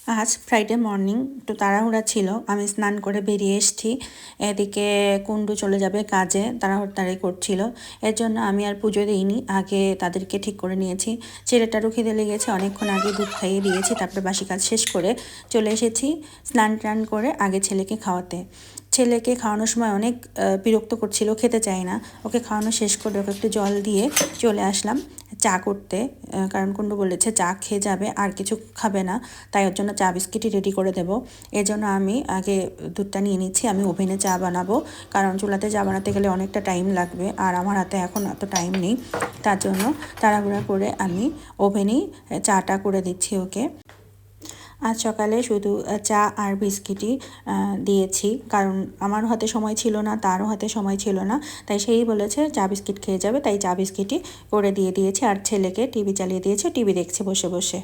আজ Friday morning একটু তাড়াহুড়া ছিল, আমি স্নান করে বেরিয়ে এসেছি। এদিকে কুন্ডু চলে যাবে কাজে, তাড়াহুড়ি করছিল। এর জন্য আমি আর পুজো দিইনি, আগে তাদেরকে ঠিক করে নিয়েছি। ছেলেটারও খিদে লেগেছে, অনেকক্ষণ আগে দুধ খাইয়ে দিয়েছি, তারপরে বাসি কাজ শেষ করে চলে এসেছি স্নান টান করে আগে ছেলেকে খাওয়াতে। ছেলেকে খাওয়ানোর সময় অনেক বিরক্ত করছিল, খেতে চায় না। ওকে খাওয়ানো শেষ করে ওকে একটু জল দিয়ে চলে আসলাম চা করতে, কারণ কুন্ডু বলেছে চা খেয়ে যাবে, আর কিছু খাবে না, তাই ওর জন্য চা বিস্কিটই রেডি করে দেবো। এর জন্য আমি আগে দুধটা নিয়ে নিচ্ছি। আমি ওভেনে চা বানাবো, কারণ চুলাতে চা বানাতে গেলে অনেকটা টাইম লাগবে, আর আমার হাতে এখন এত টাইম নেই। তার জন্য তাড়াহুড়া করে আমি ওভেনেই চাটা করে দিচ্ছি ওকে। আজ সকালে শুধু চা আর বিস্কিটই দিয়েছি, কারণ আমার হাতে সময় ছিল না, তারও হাতে সময় ছিল না, তাই সেই বলেছে চা বিস্কিট খেয়ে যাবে, তাই চা বিস্কিটই করে দিয়েছি। আর ছেলেকে টিভি চালিয়ে দিয়েছে, টিভি দেখছে বসে বসে।